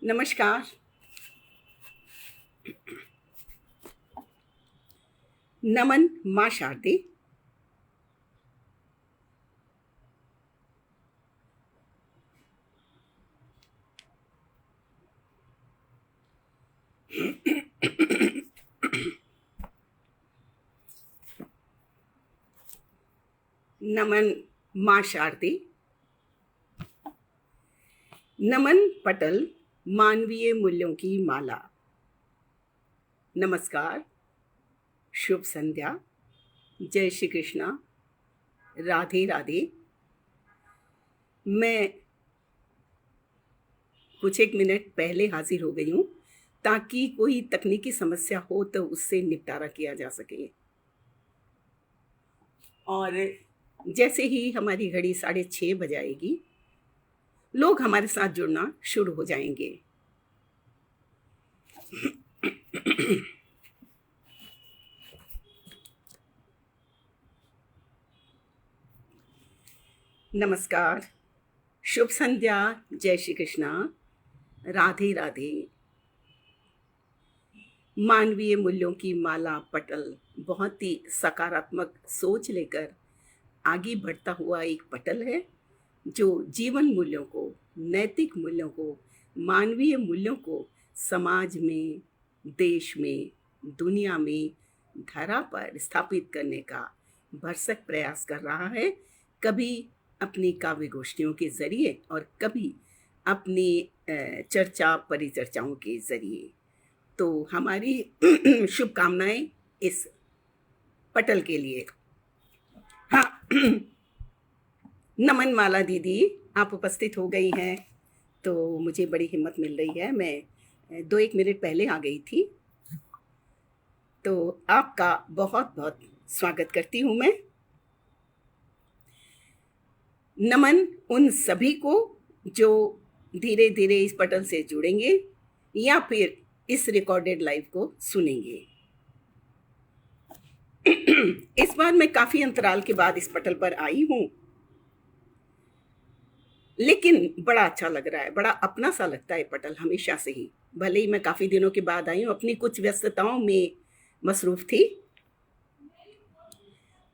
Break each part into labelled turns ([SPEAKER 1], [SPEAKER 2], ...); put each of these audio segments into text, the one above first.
[SPEAKER 1] नमस्कार। नमन माँ शारदे। नमन माँ शारदे। नमन पटल मानवीय मूल्यों की माला। नमस्कार, शुभ संध्या, जय श्री कृष्णा, राधे राधे। मैं कुछ एक मिनट पहले हाजिर हो गई हूँ ताकि कोई तकनीकी समस्या हो तो उससे निपटारा किया जा सके। और जैसे ही हमारी घड़ी 6:30 बजाएगी, लोग हमारे साथ जुड़ना शुरू हो जाएंगे। नमस्कार, शुभ संध्या, जय श्री कृष्णा, राधे राधे। मानवीय मूल्यों की माला पटल बहुत ही सकारात्मक सोच लेकर आगे बढ़ता हुआ एक पटल है जो जीवन मूल्यों को, नैतिक मूल्यों को, मानवीय मूल्यों को समाज में, देश में, दुनिया में, धरा पर स्थापित करने का भरसक प्रयास कर रहा है। कभी अपनी काव्य गोष्ठियों के जरिए और कभी अपनी चर्चा परिचर्चाओं के जरिए। तो हमारी शुभकामनाएं इस पटल के लिए। हाँ, नमन माला दीदी, आप उपस्थित हो गई हैं तो मुझे बड़ी हिम्मत मिल रही है। मैं 2-1 मिनट पहले आ गई थी, तो आपका बहुत बहुत स्वागत करती हूँ मैं। नमन उन सभी को जो धीरे धीरे इस पटल से जुड़ेंगे या फिर इस रिकॉर्डेड लाइव को सुनेंगे। इस बार मैं काफी अंतराल के बाद इस पटल पर आई हूँ, लेकिन बड़ा अच्छा लग रहा है, बड़ा अपना सा लगता है पटल हमेशा से ही। भले ही मैं काफी दिनों के बाद आई हूँ, अपनी कुछ व्यस्तताओं में मसरूफ थी।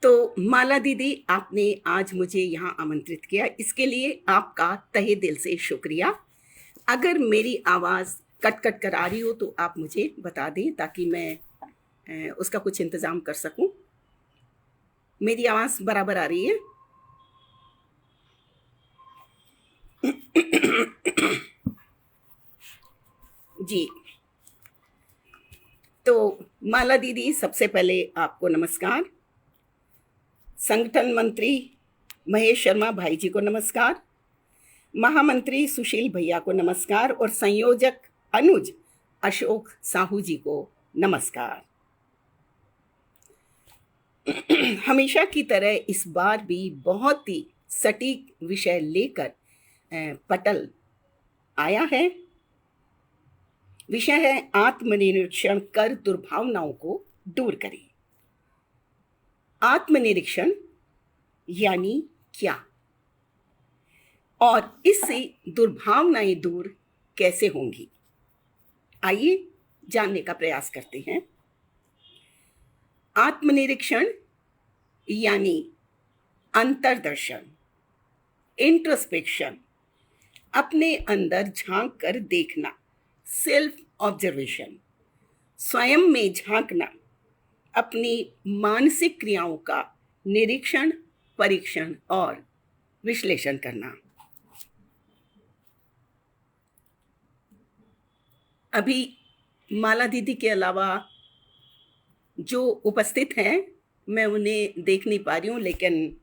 [SPEAKER 1] तो माला दीदी, आपने आज मुझे यहाँ आमंत्रित किया, इसके लिए आपका तहे दिल से शुक्रिया। अगर मेरी आवाज़ कट कट कर आ रही हो तो आप मुझे बता दें ताकि मैं उसका कुछ इंतज़ाम कर सकूं। मेरी आवाज़ बराबर आ रही है? जी। तो माला दीदी, सबसे पहले आपको नमस्कार। संगठन मंत्री महेश शर्मा भाई जी को नमस्कार। महामंत्री सुशील भैया को नमस्कार और संयोजक अनुज अशोक साहू जी को नमस्कार। हमेशा की तरह इस बार भी बहुत ही सटीक विषय लेकर पटल आया है। विषय है आत्मनिरीक्षण कर दुर्भावनाओं को दूर करें। आत्मनिरीक्षण यानी क्या, और इससे दुर्भावनाएं दूर कैसे होंगी, आइए जानने का प्रयास करते हैं। आत्मनिरीक्षण यानी अंतर्दर्शन, इंट्रोस्पेक्शन, अपने अंदर झांक कर देखना, सेल्फ ऑब्जर्वेशन, स्वयं में झांकना, अपनी मानसिक क्रियाओं का निरीक्षण, परीक्षण और विश्लेषण करना। अभी माला दीदी के अलावा जो उपस्थित हैं मैं उन्हें देख नहीं पा रही हूँ, लेकिन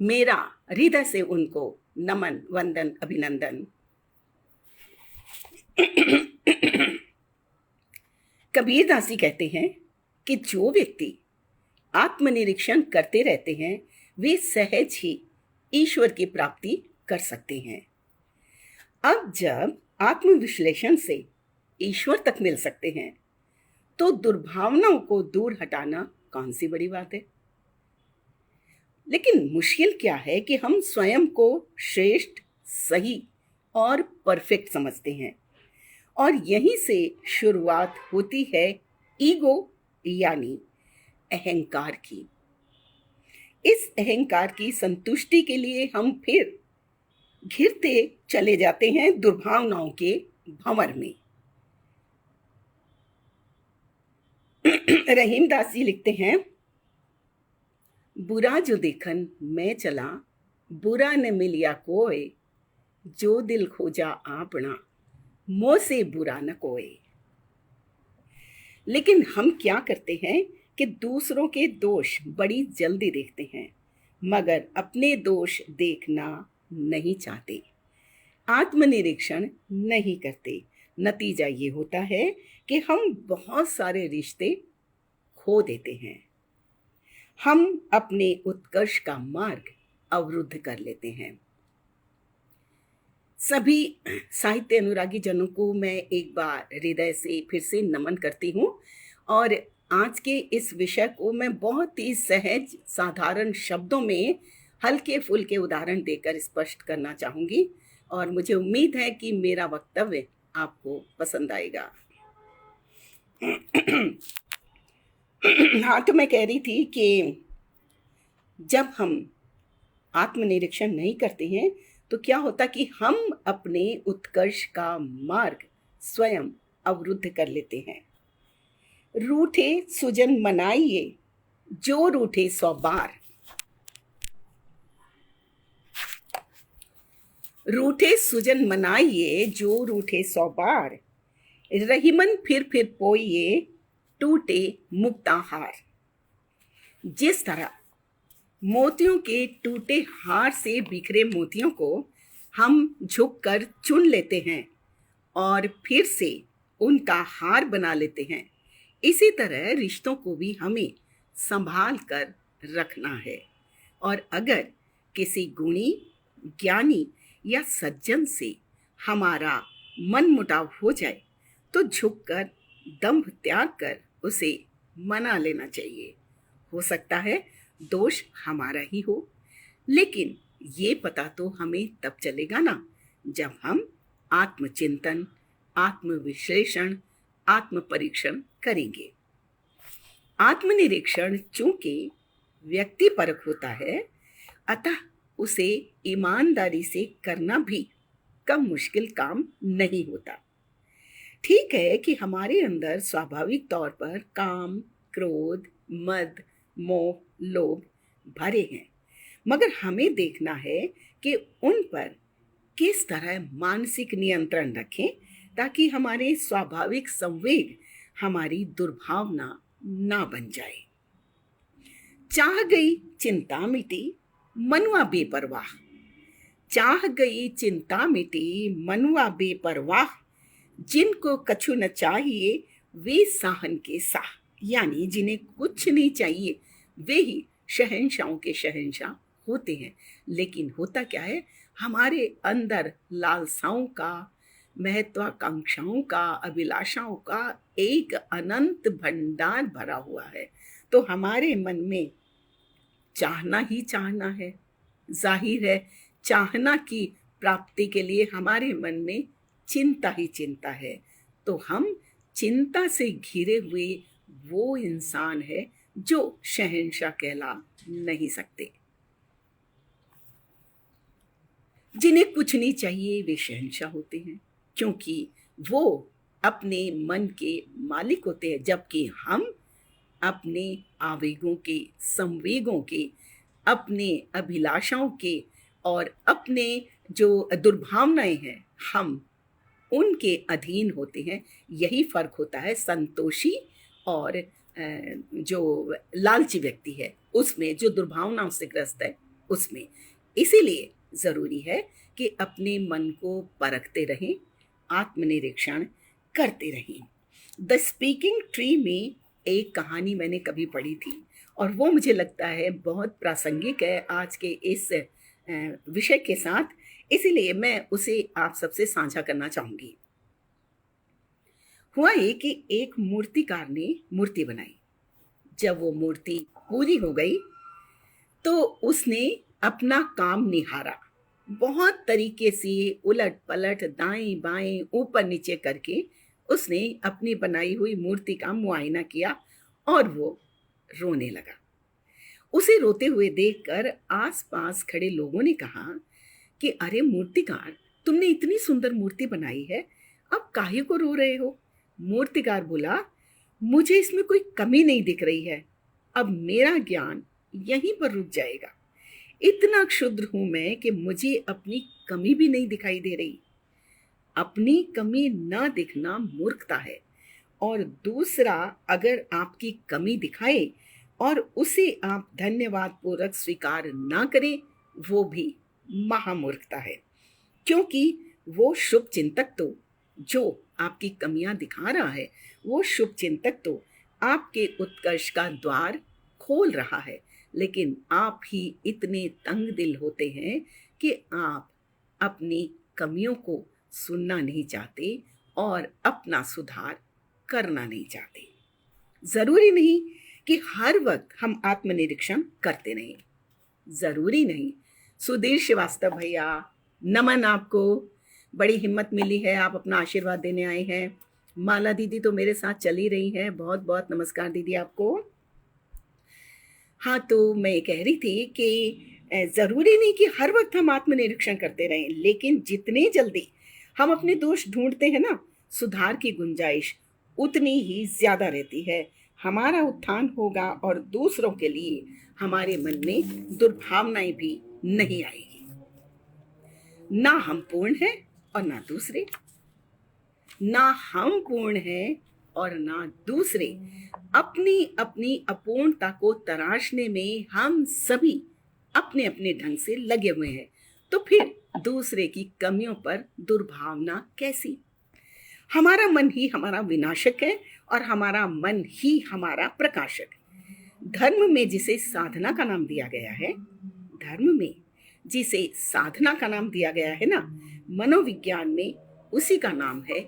[SPEAKER 1] मेरा हृदय से उनको नमन, वंदन, अभिनंदन। कबीरदास जी कहते हैं कि जो व्यक्ति आत्मनिरीक्षण करते रहते हैं वे सहज ही ईश्वर की प्राप्ति कर सकते हैं। अब जब आत्मविश्लेषण से ईश्वर तक मिल सकते हैं तो दुर्भावनाओं को दूर हटाना कौन सी बड़ी बात है। लेकिन मुश्किल क्या है कि हम स्वयं को श्रेष्ठ, सही और परफेक्ट समझते हैं, और यहीं से शुरुआत होती है ईगो यानी अहंकार की। इस अहंकार की संतुष्टि के लिए हम फिर घिरते चले जाते हैं दुर्भावनाओं के भंवर में। रहीमदास जी लिखते हैं, बुरा जो देखन मैं चला, बुरा न मिलिया कोय, जो दिल खोजा आपना, मोह से बुरा न कोय। लेकिन हम क्या करते हैं कि दूसरों के दोष बड़ी जल्दी देखते हैं, मगर अपने दोष देखना नहीं चाहते, आत्मनिरीक्षण नहीं करते। नतीजा ये होता है कि हम बहुत सारे रिश्ते खो देते हैं। हम अपने उत्कर्ष का मार्ग अवरुद्ध कर लेते हैं। सभी साहित्य अनुरागी जनों को मैं एक बार हृदय से फिर से नमन करती हूँ और आज के इस विषय को मैं बहुत ही सहज साधारण शब्दों में हल्के फुल्के उदाहरण देकर स्पष्ट करना चाहूँगी और मुझे उम्मीद है कि मेरा वक्तव्य आपको पसंद आएगा। हाँ, तो मैं कह रही थी कि जब हम आत्मनिरीक्षण नहीं करते हैं तो क्या होता कि हम अपने उत्कर्ष का मार्ग स्वयं अवरुद्ध कर लेते हैं। रूठे सुजन मनाइए, जो रूठे 100 बार। रूठे सुजन मनाइए, जो रूठे 100 बार। रहीमन फिर पोइए, टूटे मुक्ता हार। जिस तरह मोतियों के टूटे हार से बिखरे मोतियों को हम झुककर चुन लेते हैं और फिर से उनका हार बना लेते हैं, इसी तरह रिश्तों को भी हमें संभाल कर रखना है। और अगर किसी गुणी, ज्ञानी या सज्जन से हमारा मन मुटाव हो जाए तो झुककर दंभ त्याग कर उसे मना लेना चाहिए। हो सकता है दोष हमारा ही हो, लेकिन ये पता तो हमें तब चलेगा ना जब हम आत्मचिंतन, आत्मविश्लेषण, आत्म परीक्षण करेंगे। आत्मनिरीक्षण चूंकि व्यक्ति परक होता है, अतः उसे ईमानदारी से करना भी कम मुश्किल काम नहीं होता। ठीक है कि हमारे अंदर स्वाभाविक तौर पर काम, क्रोध, मद, मोह, लोभ भरे हैं, मगर हमें देखना है कि उन पर किस तरह मानसिक नियंत्रण रखें ताकि हमारे स्वाभाविक संवेग हमारी दुर्भावना ना बन जाए। चाह गई चिंता मिटी, मनुआ बेपरवाह। चाह गई चिंता मिटी, मनुआ बेपरवाह। जिनको कछु न चाहिए वे साहन के साह, यानी जिन्हें कुछ नहीं चाहिए वे ही शहंशाहों के शहंशाह होते हैं। लेकिन होता क्या है, हमारे अंदर लालसाओं का, महत्वाकांक्षाओं का, अभिलाषाओं का एक अनंत भंडार भरा हुआ है। तो हमारे मन में चाहना ही चाहना है। जाहिर है चाहना की प्राप्ति के लिए हमारे मन में चिंता ही चिंता है। तो हम चिंता से घिरे हुए वो इंसान है जो शहंशाह कहला नहीं सकते। जिन्हें कुछ नहीं चाहिए वे शहंशाह होते हैं, क्योंकि वो अपने मन के मालिक होते हैं, जबकि हम अपने आवेगों के, संवेगों के, अपने अभिलाषाओं के और अपने जो दुर्भावनाएं हैं हम उनके अधीन होते हैं। यही फर्क होता है संतोषी और जो लालची व्यक्ति है उसमें, जो दुर्भावनाओं से ग्रस्त है उसमें। इसीलिए ज़रूरी है कि अपने मन को परखते रहें, आत्मनिरीक्षण करते रहें। द स्पीकिंग ट्री में एक कहानी मैंने कभी पढ़ी थी और वो मुझे लगता है बहुत प्रासंगिक है आज के इस विषय के साथ, इसीलिए मैं उसे आप सबसे साझा करना चाहूँगी। हुआ ये कि एक मूर्तिकार ने मूर्ति बनाई। जब वो मूर्ति पूरी हो गई तो उसने अपना काम निहारा बहुत तरीके से उलट पलट दाएं बाएं ऊपर नीचे करके उसने अपनी बनाई हुई मूर्ति का मुआयना किया और वो रोने लगा। उसे रोते हुए देखकर आसपास खड़े लोगों ने कहा कि अरे मूर्तिकार, तुमने इतनी सुंदर मूर्ति बनाई है, अब काहे को रो रहे हो? मूर्तिकार बोला, मुझे इसमें कोई कमी नहीं दिख रही है, अब मेरा ज्ञान यहीं पर रुक जाएगा। इतना क्षुद्र हूं मैं कि मुझे अपनी कमी भी नहीं दिखाई दे रही। अपनी कमी न दिखना मूर्खता है, और दूसरा अगर आपकी कमी दिखाए और उसे आप धन्यवाद पूर्वक स्वीकार ना करें, वो भी महामूर्खता है। क्योंकि वो शुभ चिंतक तो, जो आपकी कमियां दिखा रहा है, वो शुभ चिंतक तो आपके उत्कर्ष का द्वार खोल रहा है, लेकिन आप ही इतने तंग दिल होते हैं कि आप अपनी कमियों को सुनना नहीं चाहते और अपना सुधार करना नहीं चाहते। जरूरी नहीं कि हर वक्त हम आत्मनिरीक्षण करते रहें, जरूरी नहीं। सुधीर श्रीवास्तव भैया, नमन आपको, बड़ी हिम्मत मिली है, आप अपना आशीर्वाद देने आए हैं। माला दीदी तो मेरे साथ चली रही हैं, बहुत बहुत नमस्कार दीदी आपको। हाँ, तो मैं कह रही थी कि ज़रूरी नहीं कि हर वक्त हम आत्मनिरीक्षण करते रहें, लेकिन जितने जल्दी हम अपने दोष ढूंढते हैं ना, सुधार की गुंजाइश उतनी ही ज़्यादा रहती है। हमारा उत्थान होगा और दूसरों के लिए हमारे मन में दुर्भावनाएं भी नहीं आएगी। ना हम पूर्ण हैं और ना दूसरे, ना हम पूर्ण हैं और ना दूसरे। अपनी अपनी अपूर्णता को तराशने में हम सभी अपने अपने ढंग से लगे हुए हैं, तो फिर दूसरे की कमियों पर दुर्भावना कैसी? हमारा मन ही हमारा विनाशक है और हमारा मन ही हमारा प्रकाशक। धर्म में जिसे साधना का नाम दिया गया है, धर्म में जिसे साधना का नाम दिया गया है ना, मनोविज्ञान में उसी का नाम है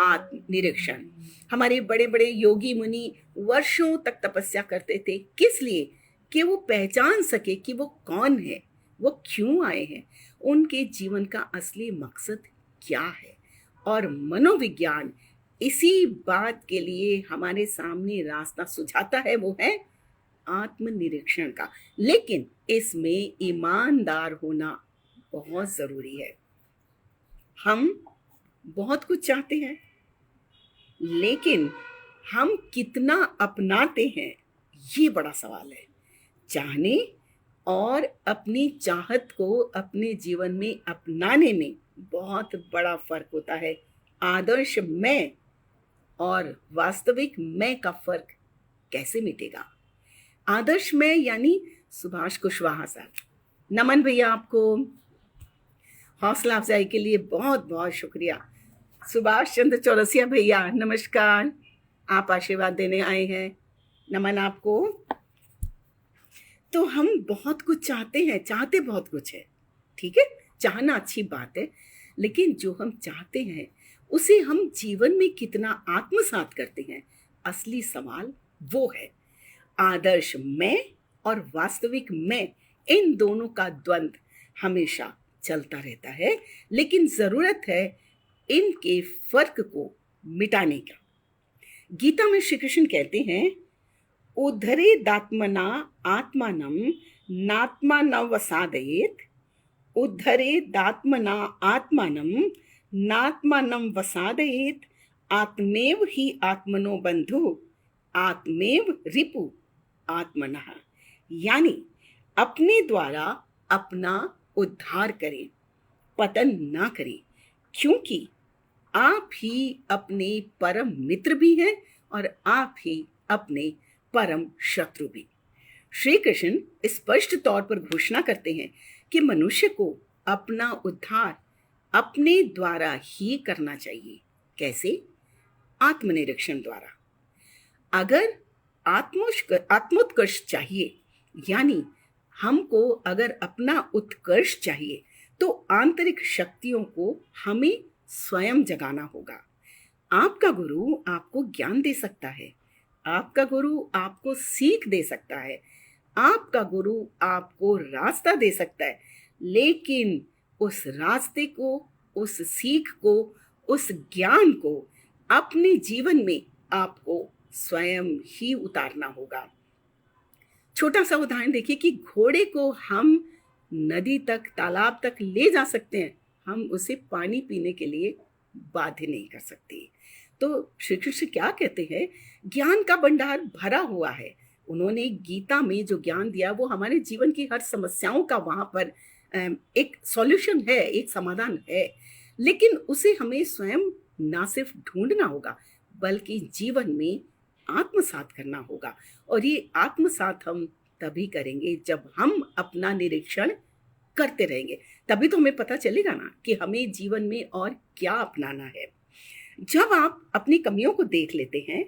[SPEAKER 1] आत्मनिरीक्षण। हमारे बड़े बड़े योगी मुनि वर्षों तक तपस्या करते थे, किस लिए? कि वो पहचान सके कि वो कौन है, वो क्यों आए हैं, उनके जीवन का असली मकसद क्या है। और मनोविज्ञान इसी बात के लिए हमारे सामने रास्ता सुझाता है, वो है आत्मनिरीक्षण का। लेकिन इसमें ईमानदार होना बहुत जरूरी है। हम बहुत कुछ चाहते हैं, लेकिन हम कितना अपनाते हैं, ये बड़ा सवाल है। चाहने और अपनी चाहत को अपने जीवन में अपनाने में बहुत बड़ा फर्क होता है। आदर्श मैं और वास्तविक मैं का फर्क कैसे मिटेगा? आदर्श मैं यानी सुभाष कुशवाहा साहब, नमन भैया आपको, हौसला अफजाई के लिए बहुत बहुत शुक्रिया। सुभाष चंद्र चौरसिया भैया नमस्कार, आप आशीर्वाद देने आए हैं, नमन आपको। तो हम बहुत कुछ चाहते हैं, चाहते बहुत कुछ है, ठीक है, चाहना अच्छी बात है, लेकिन जो हम चाहते हैं उसे हम जीवन में कितना आत्मसात करते हैं, असली सवाल वो है। आदर्श मैं और वास्तविक मैं, इन दोनों का द्वंद्व हमेशा चलता रहता है, लेकिन जरूरत है इनके फर्क को मिटाने का। गीता में श्री कृष्ण कहते हैं, उद्धरे दात्मना आत्मानम नात्मानवसादयेत, उद्धरे दात्मना आत्मानम नात्मानं वसादयेत, आत्मेव ही आत्मनो बंधु आत्मेव रिपु आत्मनः। यानी अपने द्वारा अपना उद्धार करें, पतन ना करें, क्योंकि आप ही अपने परम मित्र भी हैं और आप ही अपने परम शत्रु भी। श्री कृष्ण स्पष्ट तौर पर घोषणा करते हैं कि मनुष्य को अपना उद्धार अपने द्वारा ही करना चाहिए। कैसे? आत्मनिरीक्षण द्वारा। अगर आत्मोत्कर्ष चाहिए, यानी हमको अगर अपना उत्कर्ष चाहिए, तो आंतरिक शक्तियों को हमें स्वयं जगाना होगा। आपका गुरु आपको ज्ञान दे सकता है, आपका गुरु आपको सीख दे सकता है, आपका गुरु आपको रास्ता दे सकता है, लेकिन उस रास्ते को, उस सीख को, उस ज्ञान को अपने जीवन में आपको स्वयं ही उतारना होगा। छोटा सा उदाहरण देखिए कि घोड़े को हम नदी तक, तालाब तक ले जा सकते हैं, हम उसे पानी पीने के लिए बाध्य नहीं कर सकते। तो श्री कृष्ण क्या कहते हैं, ज्ञान का भंडार भरा हुआ है। उन्होंने गीता में जो ज्ञान दिया वो हमारे जीवन की हर समस्याओं का वहां पर एक सॉल्यूशन है, एक समाधान है। लेकिन उसे हमें स्वयं ना सिर्फ ढूंढना होगा बल्कि जीवन में आत्मसात करना होगा। और ये आत्मसात हम तभी करेंगे जब हम अपना निरीक्षण करते रहेंगे। तभी तो हमें पता चलेगा ना कि हमें जीवन में और क्या अपनाना है। जब आप अपनी कमियों को देख लेते हैं,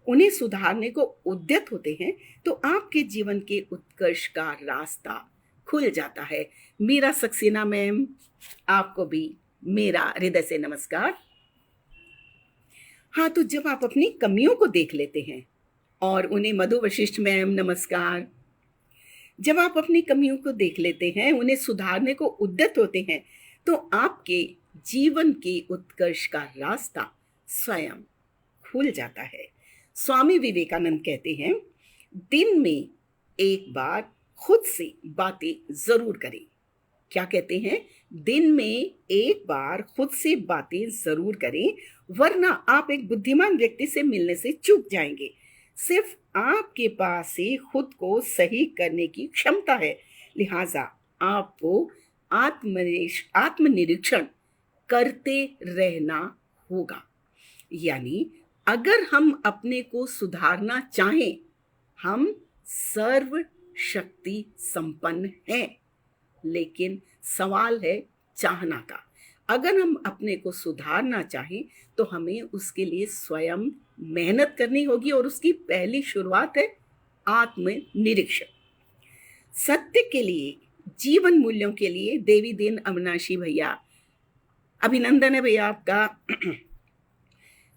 [SPEAKER 1] उन्हें सुधारने को उद्यत होते हैं, तो आपके जीवन के उत्कर्ष का रास्ता खुल जाता है। मीरा सक्सेना मैम, आपको भी मेरा हृदय से नमस्कार। हाँ, तो जब आप अपनी कमियों को देख लेते हैं, और उन्हें मधु वशिष्ठ मैम नमस्कार। जब आप अपनी कमियों को देख लेते हैं, उन्हें सुधारने को उद्यत होते हैं, तो आपके जीवन के उत्कर्ष का रास्ता स्वयं खुल जाता है। स्वामी विवेकानंद कहते हैं, दिन में एक बार खुद से बातें जरूर करें। क्या कहते हैं? दिन में एक बार खुद से बातें जरूर करें, वरना आप एक बुद्धिमान व्यक्ति से मिलने से चूक जाएंगे। सिर्फ आपके पास से खुद को सही करने की क्षमता है, लिहाजा आपको आत्मनिरीक्षण करते रहना होगा। यानी अगर हम अपने को सुधारना चाहें, हम सर्व शक्ति संपन्न हैं, लेकिन सवाल है चाहना का। अगर हम अपने को सुधारना चाहें तो हमें उसके लिए स्वयं मेहनत करनी होगी, और उसकी पहली शुरुआत है आत्मनिरीक्षण। सत्य के लिए, जीवन मूल्यों के लिए देवी दीन अविनाशी भैया, अभिनंदन है भैया आपका।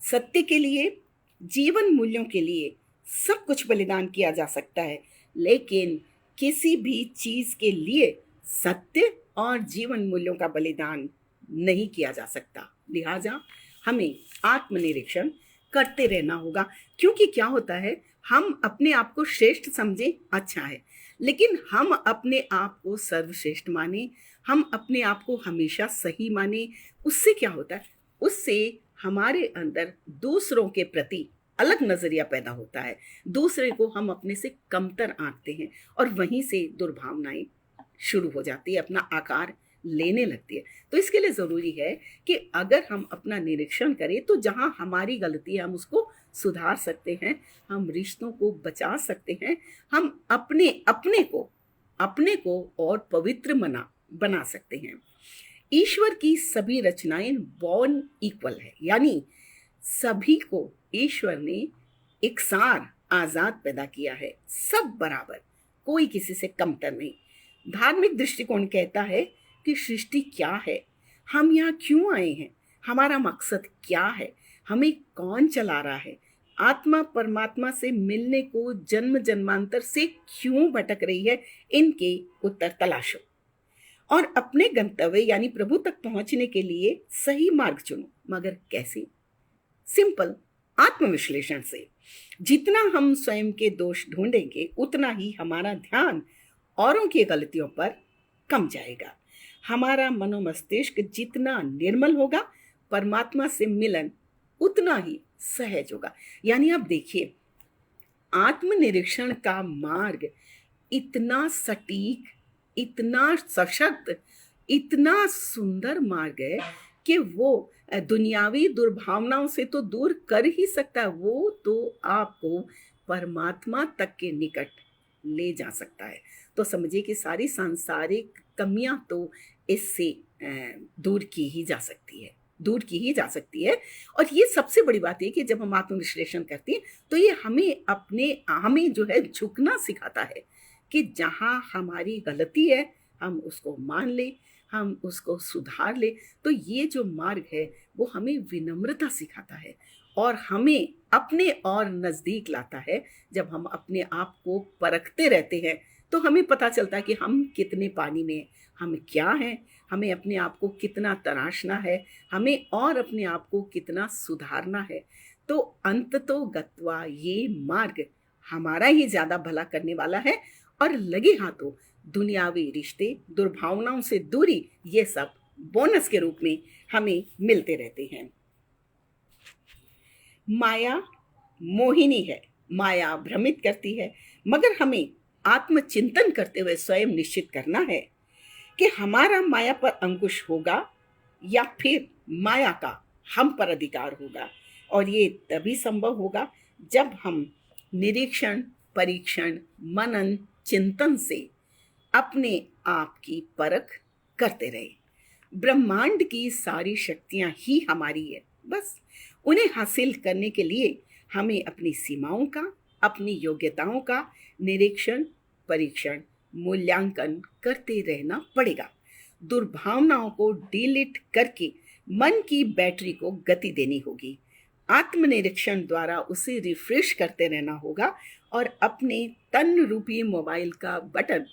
[SPEAKER 1] सत्य के लिए, जीवन मूल्यों के लिए सब कुछ बलिदान किया जा सकता है, लेकिन किसी भी चीज के लिए सत्य और जीवन मूल्यों का बलिदान नहीं किया जा सकता। लिहाजा हमें आत्मनिरीक्षण करते रहना होगा। क्योंकि क्या होता है, हम अपने आप को श्रेष्ठ समझें, अच्छा है, लेकिन हम अपने आप को सर्वश्रेष्ठ माने, हम अपने आप को हमेशा सही माने, उससे क्या होता है, उससे हमारे अंदर दूसरों के प्रति अलग नजरिया पैदा होता है। दूसरे को हम अपने से कमतर आंकते हैं, और वहीं से दुर्भावनाएं शुरू हो जाती है, अपना आकार लेने लगती है। तो इसके लिए ज़रूरी है कि अगर हम अपना निरीक्षण करें तो जहाँ हमारी गलती है हम उसको सुधार सकते हैं, हम रिश्तों को बचा सकते हैं, हम अपने को और पवित्र बना सकते हैं। ईश्वर की सभी रचनाएं बॉर्न इक्वल है, यानी सभी को ईश्वर ने एकसार आजाद पैदा किया है, सब बराबर, कोई किसी से कमतर नहीं। धार्मिक दृष्टिकोण कहता है कि सृष्टि क्या है, हम यहाँ क्यों आए हैं, हमारा मकसद क्या है, हमें कौन चला रहा है, आत्मा परमात्मा से मिलने को जन्म जन्मांतर से क्यों भटक रही है, इनके उत्तर तलाशो और अपने गंतव्य यानी प्रभु तक पहुंचने के लिए सही मार्ग चुनो। मगर कैसे? सिंपल, आत्मविश्लेषण से। जितना हम स्वयं के दोष ढूंढेंगे उतना ही हमारा ध्यान औरों की गलतियों पर कम जाएगा। हमारा मनोमस्तिष्क जितना निर्मल होगा, परमात्मा से मिलन उतना ही सहज होगा। यानी आप देखिए, आत्मनिरीक्षण का मार्ग इतना सटीक, इतना सशक्त, इतना सुंदर मार्ग है कि वो दुनियावी दुर्भावनाओं से तो दूर कर ही सकता है, वो तो आपको परमात्मा तक के निकट ले जा सकता है। तो समझिए कि सारी सांसारिक कमियां तो इससे दूर की ही जा सकती है। और ये सबसे बड़ी बात है कि जब हम आत्मविश्लेषण करते हैं तो ये हमें जो है झुकना सिखाता है कि जहाँ हमारी गलती है हम उसको मान ले, हम उसको सुधार ले। तो ये जो मार्ग है वो हमें विनम्रता सिखाता है और हमें अपने और नज़दीक लाता है। जब हम अपने आप को परखते रहते हैं तो हमें पता चलता है कि हम कितने पानी में हैं, हम क्या हैं, हमें अपने आप को कितना तराशना है, हमें और अपने आप को कितना सुधारना है। तो अंततो गत्वा ये मार्ग हमारा ही ज़्यादा भला करने वाला है, और लगे हाथों दुनियावी रिश्ते, दुर्भावनाओं से दूरी, ये सब बोनस के रूप में हमें मिलते रहते हैं। माया मोहिनी है, माया भ्रमित करती है, मगर हमें आत्मचिंतन करते हुए स्वयं निश्चित करना है कि हमारा माया पर अंकुश होगा या फिर माया का हम पर अधिकार होगा। और ये तभी संभव होगा जब हम निरीक्षण, परीक्षण, मनन, चिंतन से अपने आप की परख करते रहे। ब्रह्मांड की सारी शक्तियां ही हमारी है, बस उन्हें हासिल करने के लिए हमें अपनी सीमाओं का, अपनी योग्यताओं का निरीक्षण, परीक्षण, मूल्यांकन करते रहना पड़ेगा। दुर्भावनाओं को डिलीट करके मन की बैटरी को गति देनी होगी। आत्मनिरीक्षण द्वारा उसे रिफ्रेश करते रहना होगा और अपने तन रूपी मोबाइल का बटन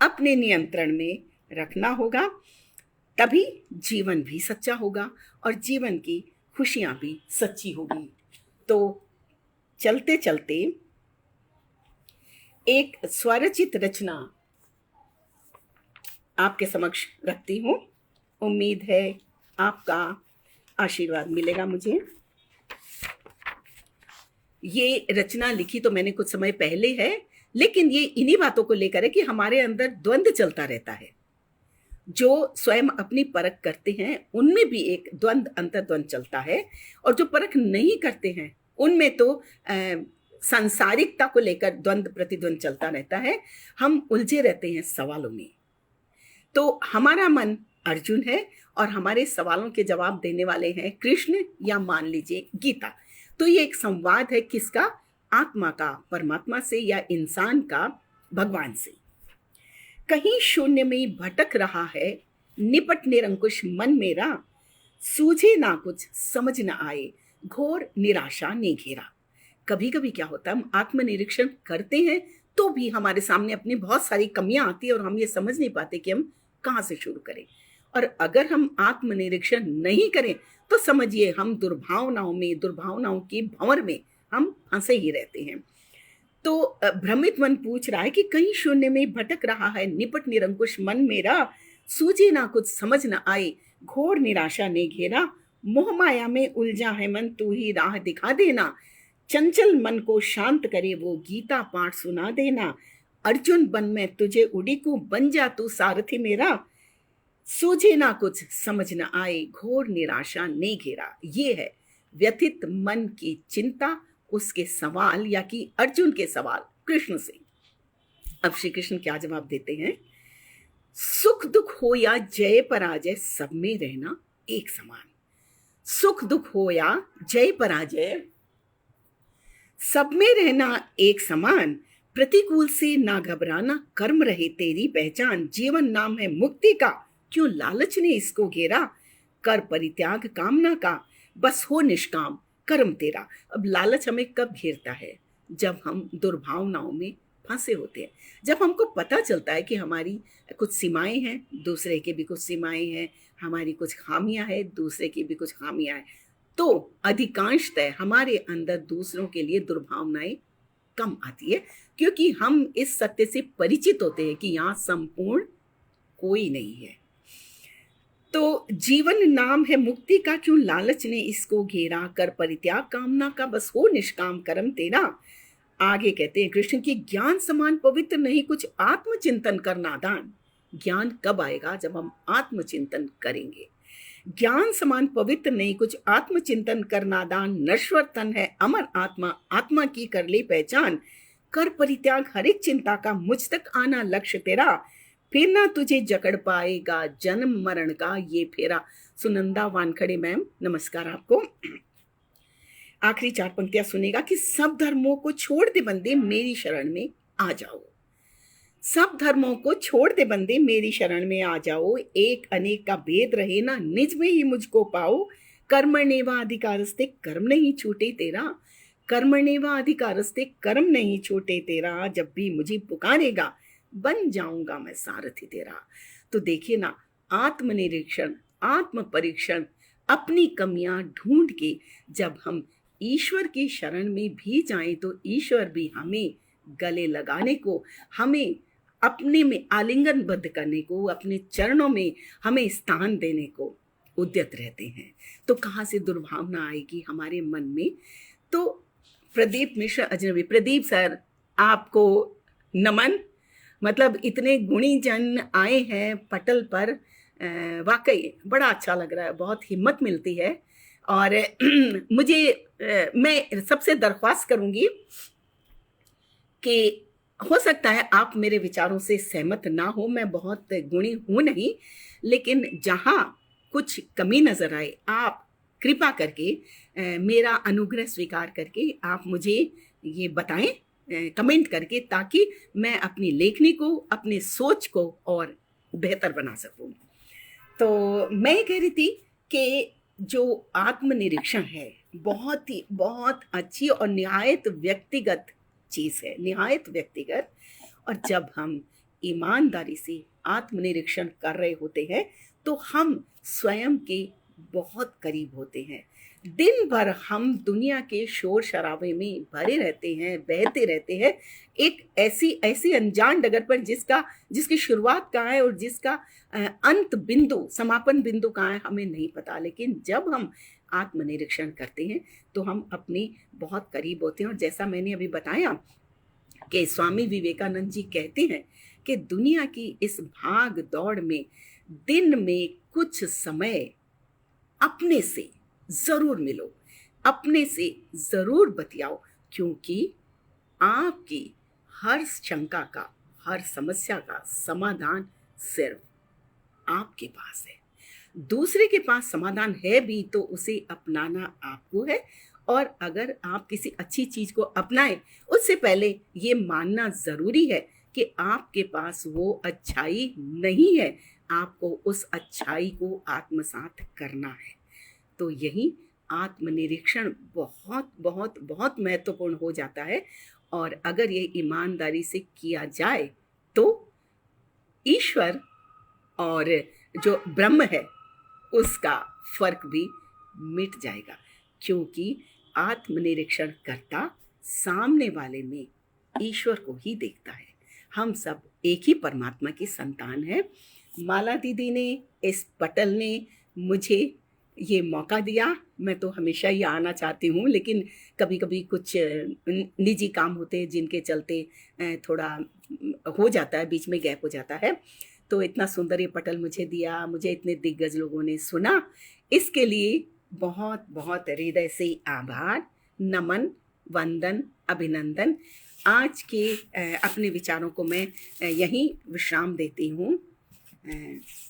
[SPEAKER 1] अपने नियंत्रण में रखना होगा। तभी जीवन भी सच्चा होगा और जीवन की खुशियां भी सच्ची होगी। तो चलते चलते एक स्वरचित रचना आपके समक्ष रखती हूँ। उम्मीद है आपका आशीर्वाद मिलेगा मुझे। ये रचना लिखी तो मैंने कुछ समय पहले है, लेकिन ये इन्हीं बातों को लेकर है कि हमारे अंदर द्वंद्व चलता रहता है। जो स्वयं अपनी परख करते हैं उनमें भी एक द्वंद्व, अंतर्द्वंद चलता है, और जो परख नहीं करते हैं उनमें तो सांसारिकता को लेकर द्वंद्व प्रतिद्वंद चलता रहता है। हम उलझे रहते हैं सवालों में। तो हमारा मन अर्जुन है और हमारे सवालों के जवाब देने वाले हैं कृष्ण, या मान लीजिए गीता। तो ये एक संवाद है किसका? आत्मा का परमात्मा से, या इंसान का भगवान से। कहीं शून्य में भटक रहा है निपट निरंकुश मन मेरा, सूझे ना कुछ समझ न आए घोर निराशा ने घेरा। कभी कभी क्या होता है, हम आत्मनिरीक्षण करते हैं तो भी हमारे सामने अपनी बहुत सारी कमियां आती है और हम ये समझ नहीं पाते कि हम कहाँ से शुरू करें। और अगर हम आत्मनिरीक्षण नहीं करें तो समझिए हम दुर्भावनाओं की भंवर में हम फंसे ही रहते हैं। तो भ्रमित मन पूछ रहा है कि कहीं शून्य में भटक रहा है निपट निरंकुश मन मेरा, सूझे ना कुछ समझ न आए घोर निराशा ने घेरा। मोह माया में उलझा है मन, तू ही राह दिखा देना, चंचल मन को शांत करे वो गीता पाठ सुना देना। अर्जुन बन मैं तुझे उड़ीकू, बन जा तू सारथी मेरा, सूझे ना कुछ समझ न आए घोर निराशा ने घेरा। ये है व्यथित मन की चिंता, उसके सवाल, या कि अर्जुन के सवाल कृष्ण से। अब श्री कृष्ण क्या जवाब देते हैं? सुख दुख हो या जय पराजय सब में रहना एक समान। सुख दुख हो या जय पराजय सब में रहना एक समान। प्रतिकूल से ना घबराना, कर्म रहे तेरी पहचान। जीवन नाम है मुक्ति का, क्यों लालच ने इसको घेरा। कर परित्याग कामना का, बस हो निष्काम कर्म तेरा। अब लालच हमें कब घेरता है? जब हम दुर्भावनाओं में फंसे होते हैं, जब हमको पता चलता है कि हमारी कुछ सीमाएं हैं, दूसरे की भी कुछ सीमाएं हैं, हमारी कुछ खामियां हैं, दूसरे की भी कुछ खामियां हैं। तो अधिकांशतः हमारे अंदर दूसरों के लिए दुर्भावनाएं कम आती है, क्योंकि हम इस सत्य से परिचित होते हैं कि यहाँ संपूर्ण कोई नहीं है। तो जीवन नाम है मुक्ति का, क्यों लालच ने इसको घेरा। कर परित्याग कामना का, बस हो निष्काम कर्म तेरा। आगे कहते हैं कृष्ण की ज्ञान समान पवित्र नहीं कुछ आत्मचिंतन कर नादान। ज्ञान कब आएगा? जब हम आत्मचिंतन करेंगे। ज्ञान समान पवित्र नहीं कुछ आत्मचिंतन कर नादान। नश्वर तन है अमर आत्मा, आत्मा की कर ले पहचान। कर परित्याग हर एक चिंता का, मुझ तक आना लक्ष्य तेरा। फिर ना तुझे जकड़ पाएगा जन्म मरण का ये फेरा। सुनंदा वानखड़े मैम, नमस्कार आपको। आखिरी 4 पंक्तियां सुनेगा कि सब धर्मों को छोड़ दे बंदे मेरी शरण में आ जाओ। सब धर्मों को छोड़ दे बंदे मेरी शरण में आ जाओ। एक अनेक का भेद रहे ना, निज में ही मुझको पाओ। कर्मण्येवा अधिकारस्ते, कर्म नहीं छूटे तेरा। कर्मण्येवा अधिकारस्ते, कर्म नहीं छूटे तेरा। जब भी मुझे पुकारेगा बन जाऊंगा मैं सारथी तेरा। तो देखिए ना, आत्मनिरीक्षण, आत्म परीक्षण, अपनी कमियां ढूंढ के जब हम ईश्वर की शरण में भी जाएं तो ईश्वर भी हमें गले लगाने को, हमें अपने में आलिंगनबद्ध करने को, अपने चरणों में हमें स्थान देने को उद्यत रहते हैं। तो कहाँ से दुर्भावना आएगी हमारे मन में। तो प्रदीप मिश्र अजनबी, प्रदीप सर आपको नमन। मतलब इतने गुणी जन आए हैं पटल पर, वाकई बड़ा अच्छा लग रहा है, बहुत हिम्मत मिलती है। और मैं सबसे दरख्वास्त करूंगी कि हो सकता है आप मेरे विचारों से सहमत ना हो, मैं बहुत गुणी हूं नहीं, लेकिन जहां कुछ कमी नजर आए आप कृपा करके मेरा अनुग्रह स्वीकार करके आप मुझे ये बताएं कमेंट करके, ताकि मैं अपनी लेखनी को, अपने सोच को और बेहतर बना सकूं। तो मैं कह रही थी कि जो आत्मनिरीक्षण है बहुत अच्छी और निहायत व्यक्तिगत चीज़ है, निहायत व्यक्तिगत। और जब हम ईमानदारी से आत्मनिरीक्षण कर रहे होते हैं तो हम स्वयं के बहुत करीब होते हैं। दिन भर हम दुनिया के शोर शराबे में भरे रहते हैं, बहते रहते हैं एक ऐसी अनजान डगर पर जिसकी शुरुआत कहाँ है और जिसका अंत बिंदु, समापन बिंदु कहाँ है हमें नहीं पता। लेकिन जब हम आत्मनिरीक्षण करते हैं तो हम अपने बहुत करीब होते हैं। और जैसा मैंने अभी बताया कि स्वामी विवेकानंद जी कहते हैं कि दुनिया की इस भाग दौड़ में दिन में कुछ समय अपने से जरूर मिलो, अपने से जरूर बतियाओ, क्योंकि आपकी हर शंका का, हर समस्या का समाधान सिर्फ आपके पास है। दूसरे के पास समाधान है भी तो उसे अपनाना आपको है। और अगर आप किसी अच्छी चीज को अपनाएं उससे पहले ये मानना जरूरी है कि आपके पास वो अच्छाई नहीं है, आपको उस अच्छाई को आत्मसात करना है। तो यही आत्मनिरीक्षण बहुत बहुत बहुत महत्वपूर्ण हो जाता है। और अगर ये ईमानदारी से किया जाए तो ईश्वर और जो ब्रह्म है उसका फर्क भी मिट जाएगा, क्योंकि आत्मनिरीक्षण करता सामने वाले में ईश्वर को ही देखता है। हम सब एक ही परमात्मा की संतान हैं। माला दीदी ने, इस पटल ने मुझे ये मौका दिया। मैं तो हमेशा ही आना चाहती हूँ, लेकिन कभी कभी कुछ निजी काम होते हैं जिनके चलते थोड़ा हो जाता है, बीच में गैप हो जाता है। तो इतना सुंदर ये पटल मुझे दिया, मुझे इतने दिग्गज लोगों ने सुना, इसके लिए बहुत बहुत हृदय से आभार, नमन, वंदन, अभिनंदन। आज के अपने विचारों को मैं यहीं विश्राम देती हूँ।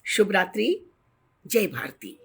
[SPEAKER 1] शुभ रात्रि, जय भारती।